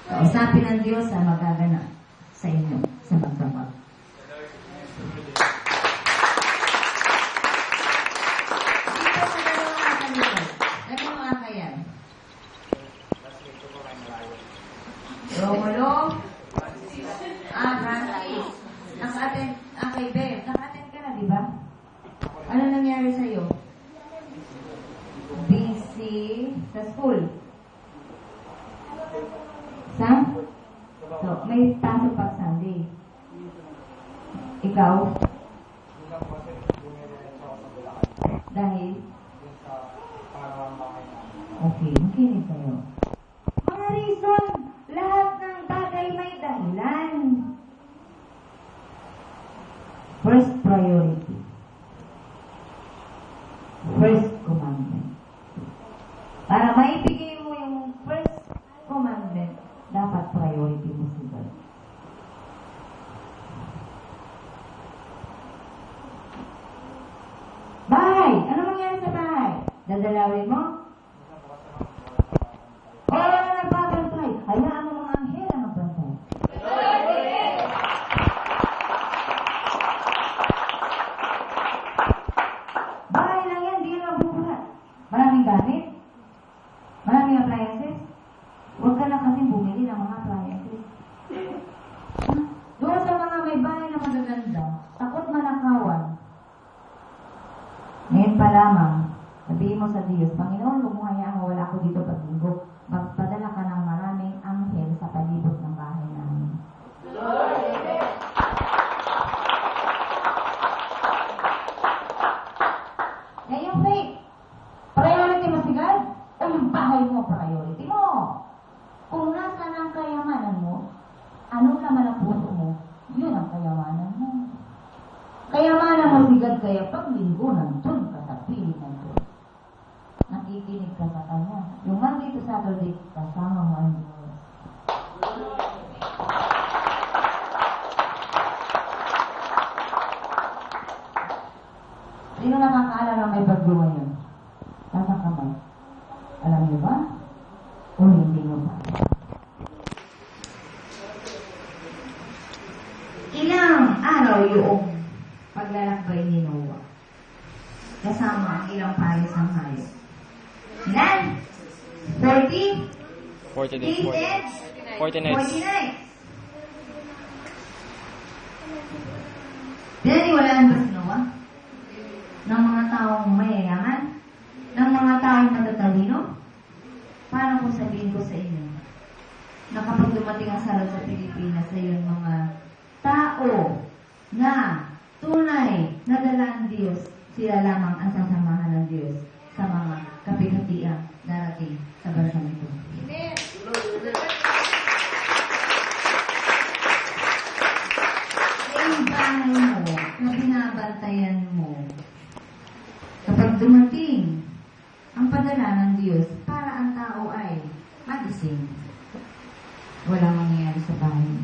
Kausapin ng Diyos ang magaganap sa inyo sa magdamag. Dito sa dalawang akalikod. Dalawang akayan. Romulo. Francis. Naka-attend. Kay Beth. Naka-attend ka na, di ba? Ano nangyari sa'yo? Busy sa school. So, may pasok pag Sunday. Ikaw? Dahil? Okay, makinig kayo. Mga reason, lahat ng bagay may dahilan. First priority. First commandment. Para maibigay mo yung first commandment, dapat priority mo si God. Bahay! Ano mangyari sa bahay? Dadalawin mo? O wala na nagbabantay? Hayaan mo mga anghel ang magbantay. Bahay lang yan, di yan magbubuhat. Maraming gamit? Maraming appliances? Huwag ka na kasi bumili ng mga appliances. Doon sa mga may bahay na magaganda, takot manakawan. Ngayon pa lamang, sabihin mo sa Diyos, Panginoon, huwag mo hayaan wala ako dito paglinggo. Magpadala ka ng maraming anghel sa palibot ng bahay namin. Ngayon, faith, priority mo si God? O yung bahay mo, priority mo? Kung nasa ang kayamanan mo, anong laman ang puso mo, yun ang kayamanan mo. Kayamanan mo si God, kaya pag linggo, nandun ka sa piling ng Diyos. Nakikinig ka sa Kanya. Yung Monday to Saturday, kasama mo ang Diyos. Sino nakakaalala ng may bagyo ngayon? Nasa kamay. Alam niyo ba? O hindi niyo ba? Ilang araw yung paglalakbay ni Noah? Kasama ang ilang pares ng hayop. Ilan? 40? 40 days. 40 nights. 40 nights. Pinaniwalaan ba si Noah? Ng mga taong mayayaman? Ng mga taong matatalino? Paano kung sabihin ko sa inyo na kapag dumating ang salot sa Pilipinas sa yung mga tao na tunay na dala ng Diyos, sila lamang ang sasamahan ng Diyos sa mga kapigatiang darating sa bansang ito. Amen. Yung bahay mo na binabantayan mo, kapag dumating ang padala ng Diyos para ang tao ay magising, walang mangyayari sa bahay mo.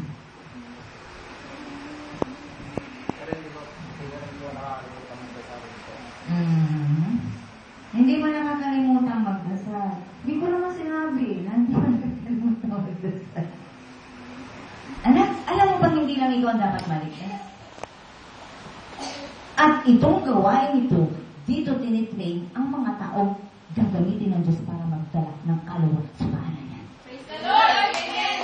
Hindi mo nakakalimutan magdasal. Hindi ko naman sinabi na hindi mo nakakalimutan magdasal. Anak, alam mo bang hindi lang ikaw ang dapat maligtas? At itong gawain ito, dito tinitrain ang mga tao gagamitin ng Diyos para magdala ng kaluluwa sa bahanan niya. Praise the Lord! Amen!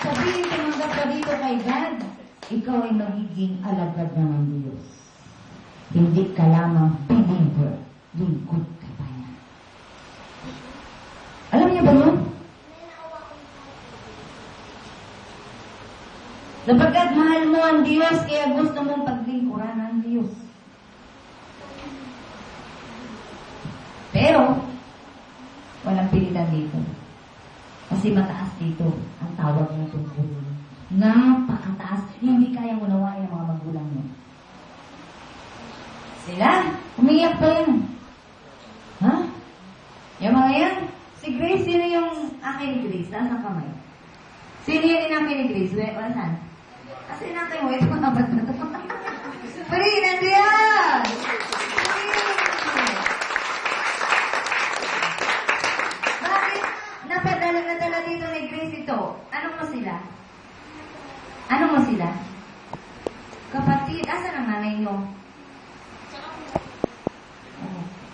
Sabihin, tumanggap ka dito kay God, ikaw ay magiging alagad na ng Diyos. Hindi ka lamang believer, lingkod ka pa niya. Alam niyo ba yun? Sapagkat mahal mo ang Diyos, kaya gusto mong paglingkuran ng Diyos. Pero, walang pilitan dito. Kasi mataas dito ang tawag ng tungkulin. Napakataas. Hindi kayang unawain ng mga magulang mo. Sila, umiyak pa yan. Ha? Yung mga yan? Si Grace, sino yung akin ni Grace? Taas ang kamay. Sino yan yung akin ni Grace? Wala saan? Kasi natin mo, ito mga ba't na ito? Pari, nandiyan!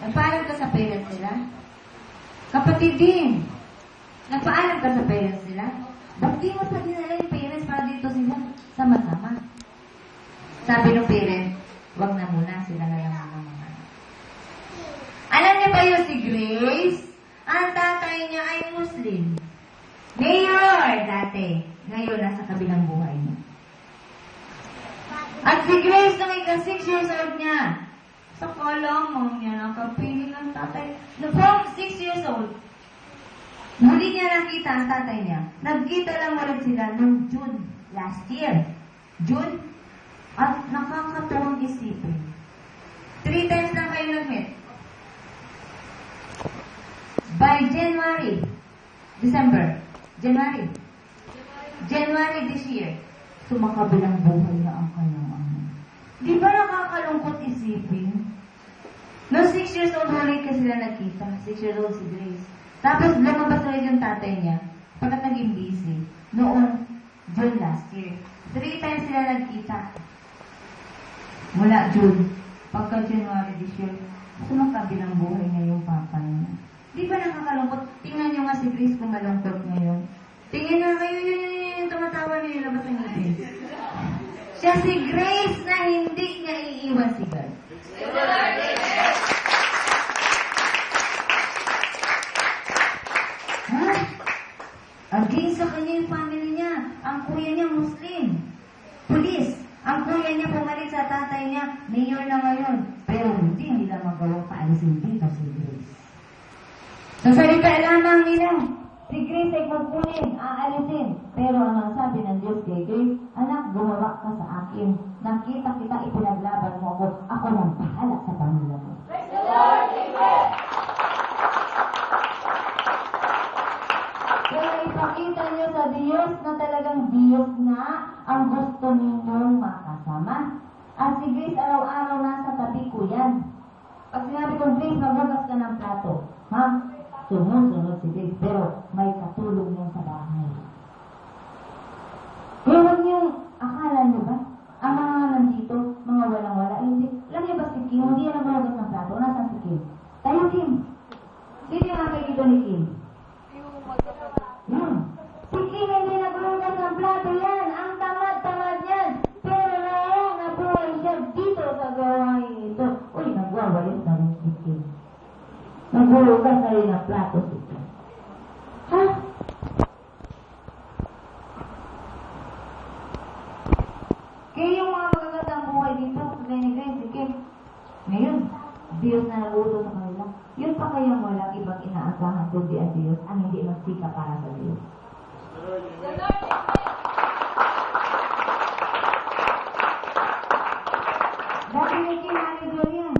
Nagpaalam ka sa parents nila? Kapatid din. Nagpaalam ka sa parents nila? Ba't di mo pa dinala yung parents para dito sila sama-sama? Sabi ng parents, wag na muna, sila na lang ang mga. Alam niyo ba yun si Grace? Ang tatay niya ay Muslim. Mayor dati. Ngayon, nasa kabilang buhay niya. At si Grace, nung ika 6 years old niya, sa kalamang niya, nakapiling ang tatay. No, from 6 years old, hindi niya nakita ang tatay niya. Nagkita lang ulit sila noong June last year. June? At nakakatuwang isipin. 3 times lang kayo nag-meet. By January this year, sumakabilang buhay na ang kanyang ama. Di ba nakakalungkot isipin? No, 6 years old ulit kasi sila nakita. 6 years old si Grace. Tapos lumabas ulit yung tatay niya pagkat naging busy noong June last year. 3 times sila nagkita. Mula June. Pagka January this year, sumakabilang buhay niya yung papa niya. Di ba nakakalungkot? Tingnan niyo nga si Grace kung malungkot ngayon. Tingnan na kayo yun, tumatawa niyo yung labas ng ngipin. Siya si Grace na hindi niya iiwan si God. Ha? Against sa kanya yung family niya. Ang kuya niya Muslim. Police. Ang kuya niya pumalit sa tatay niya, mayor na ngayon. Pero hindi nila magawang paalisin dito si Grace. Sa salita lamang nila, si Grace ay magpunin, aalisin. Pero ang sabi ng Diyos kay Grace, anak, gumawa ka sa akin. Nakita kita, ipinaglaban mo ako. Ako lang bahala sa pamilya mo. Kaya ipakita niyo sa Diyos na talagang Diyos na ang gusto ninyong makasama. At si Grace araw-araw nasa tabi ko yan. Pag sinabi kong Grace, magwagas ka ng plato. Ha? Sumusunod si Grace, pero may katulong yan sa bahay. Kaya huwag niyong, akala niyo ba? Ang mga nandito, mga walang-wala, hindi. Alam niyo ba si Kim, hindi yan nagwagas ng plato. Nasaan si Kim? Tayo, Kim. Sino yung nakikita ni Kim? Yan. Si Kim hindi nagwagas ng plato yan. Ang tamad-tamad yan. Pero nabuhay siya dito sa gawain ito. Uy, nagwawalis na rin si Kim. Nagwawagas na rin ang plato si Kim. Ha? Kaya yung mga magagandang buhay dito, ganyan-ganyan si Kim. Ngayon, Diyos na naguto sa kanila. Yun pa kayang walang ibang inaasahan kundi ang Diyos ang hindi magsika para sa Diyos. Dati ni Kim, hallelujah yan.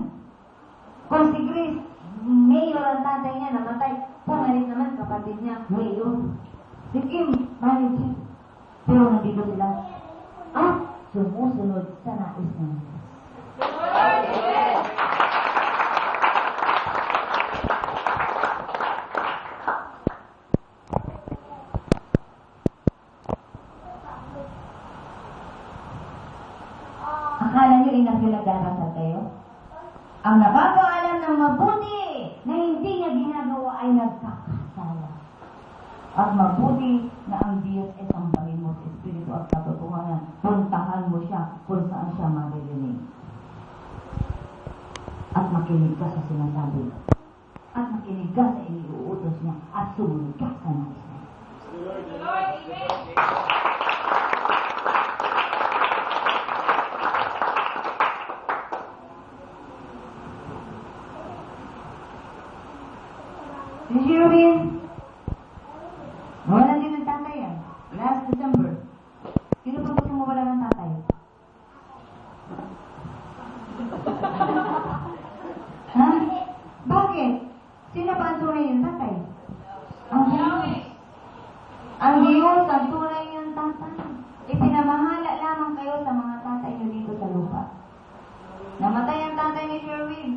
Kung si Grace, mayor ang tatay niya, namatay. Pumalit naman kapatid niya, mayor. Si Kim, manager. Pero nandito sila. Sumusunod sa nais ng Diyos. Akala niyo inang nagdarasal kayo? Ang nakakaalam ng mabuti na hindi niya ginagawa ay nagkakasala. At mabuti na ang Diyos ay sambahin mo sa Espiritu at katotohanan. Puntahan mo siya kung saan siya maririnig. At makinig ka sa sinasabi. At makinig ka sa iniuutos niya. At sumunod ka sa nais niya. Si Sherwin, wala din ng tatay yan. Last December. Sino pa gusto mo wala ng tatay? Ha? Bakit? Sino pa ang tunay yung tatay? Ang Diyos. Ang Diyos ang tunay yung tatay. Ipinamahala lamang kayo sa mga tatay nyo dito sa lupa. Namatay ang tatay ni Sherwin.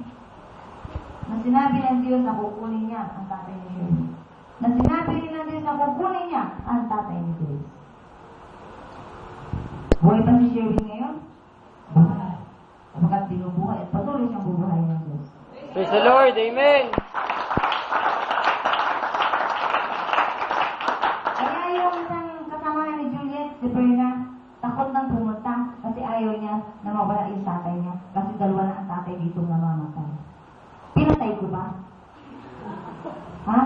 Na sinabi ng Diyos na kukunin niya ang tatay ni Sherwin. Na sinabi rin ng Diyos na kukunin niya ang tatay ni Grace. Buhay pa si Sherwin ngayon? Buhay. Kapagkat binubuhay at patuloy siyang bubuhay ng Diyos. Praise the Lord. Amen. Kaya yung isang kasama ni Juliet, si Berna, takot nang pumunta kasi ayaw niya na mawala yung tatay niya. Kasi dalawa na ang tatay dito namamatay. Pinatay ko ba? Ha?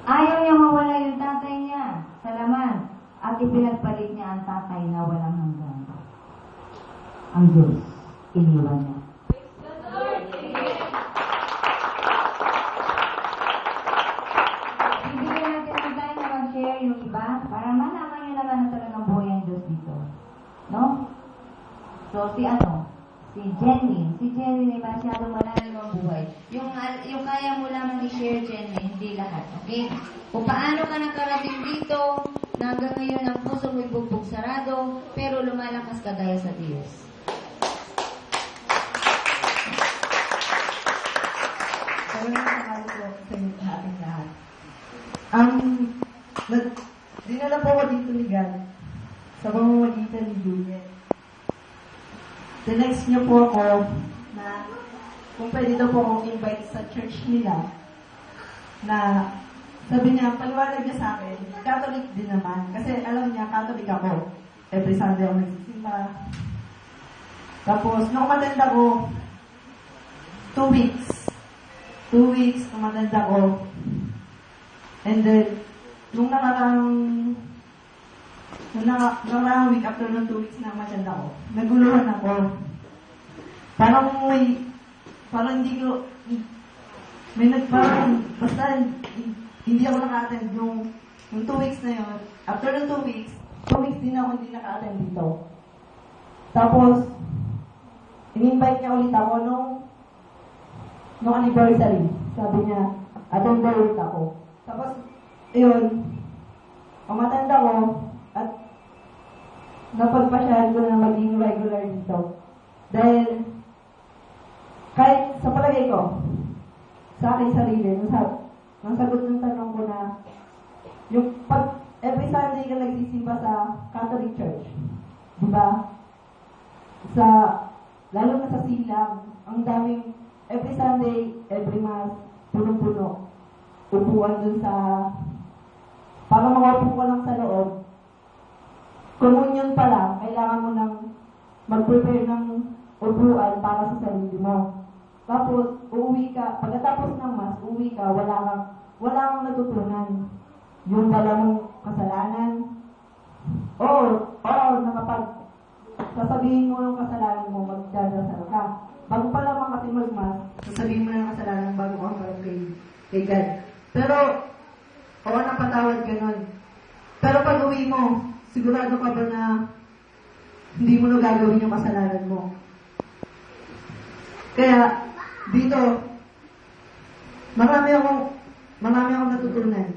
Ayaw niya mawala yung tatay niya sa laman. At ipinagpalit niya ang tatay na walang hanggan. Ang Diyos, iniwan niya. Bibigyan natin ng time na mag-share yung iba para malaman niyo naman na talagang buhay ang Diyos dito. No? So, si Jenny. Si Jenny ay masyadong malalim ang buhay. Yung kaya mo lamang i-share, Jenny, hindi lahat. Okay? Kung paano ka nakarating dito, na hanggang ngayon ang puso mo'y bugbog sarado, pero lumalakas ka dahil sa Diyos. Maraming salamat po sa inyo sa ating lahat. Dinala po ako dito ni God sa pamamagitan ni Juliet. Tinext niyo po ako na kung pwede daw po akong invite sa church nila na sabi niya, paliwanag niya sa akin, Catholic din naman. Kasi alam niya, Catholic ako. Every Sunday ako nagsisimba. Tapos, nung umatend ako, 2 weeks. 2 weeks, umatend ako. And then, nung nakaraang week after ng 2 weeks na umatend ako, naguluhan ako. Parang hindi ko, basta hindi ako naka-attend yung 2 weeks na yun. After ng 2 weeks din ako hindi naka-attend dito. Tapos, in-invite niya ulit ako nung anniversary. Sabi niya, attend ulit ako. Tapos, yun, umattend ako at napagpasyahan ko na maging regular dito. Dahil, kahit sa palagay ko, sa aking sarili, ang sagot ng tanong ko na, yung every Sunday ka nagsisimba sa Catholic Church, di ba? Lalo na sa silang, ang daming, every Sunday, every Mass, puno-puno. Upuan dun para makaupo ka lang sa loob. Communion pa lang, kailangan mo nang mag-prepare ng upuan para sa sarili mo. Tapos, uuwi ka, pagkatapos ng Mass, uuwi ka, wala kang natutunan. Yung wala mong kasalanan. Sasabihin mo yung kasalanan mo, magdadasal ka. Bago pa lamang kasi mag-Mass, sasabihin mo ng kasalanan bago ka magkaroon kay God. Pero, napatawad ka nun. Pero pag uwi mo, sigurado ka ba na hindi mo na gagawin yung kasalanan mo? Kaya, dito, marami akong natutunan.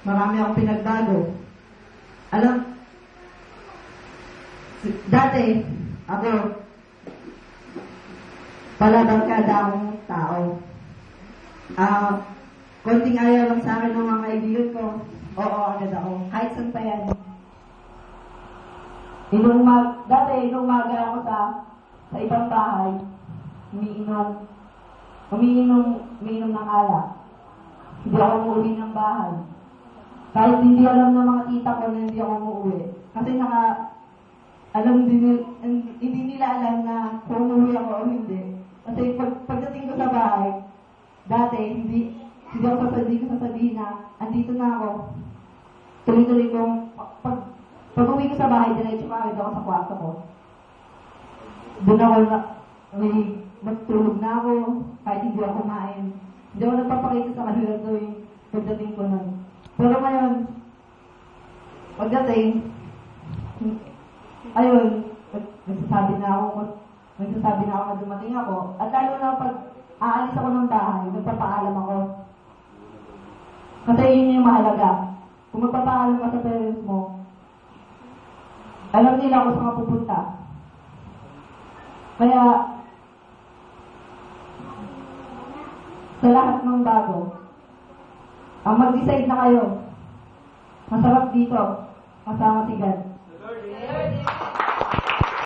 Marami akong pinagbago. Dati, ako, palabarkada akong tao. Konting ayaw lang sa akin ng mga kaibigan ko. Oo, agad ako. Kahit saan pa yan. Dati, inumaga ako sa ibang bahay. Umiinom ng alak. Hindi ako umuwi ng bahay. Kahit hindi alam ng mga tita ko na hindi ako umuwi. Kasi hindi nila alam na kung umuwi ako o hindi. Kasi pagdating ko sa bahay, dati, hindi ko sasabihin na, andito na ako. Tuloy-tuloy kong, pag uwi ko sa bahay, diretso ka ako sa kwarto ko. Doon ako magtulog na ako, kahit hindi ako kumain. Hindi ako nagpapakita sa kanila tuwing pagdating ko nun. Pero ngayon, pagdating, nagsasabi na ako na dumating ako. At lalo na pag aalis ako ng bahay, nagpapaalam ako. Kasi yun yung mahalaga. Kung magpapaalam ka sa parents mo, alam nila kung saan ka pupunta. Kaya, sa lahat ng bago, ang mag-decide na kayo, masarap dito. kasama si God.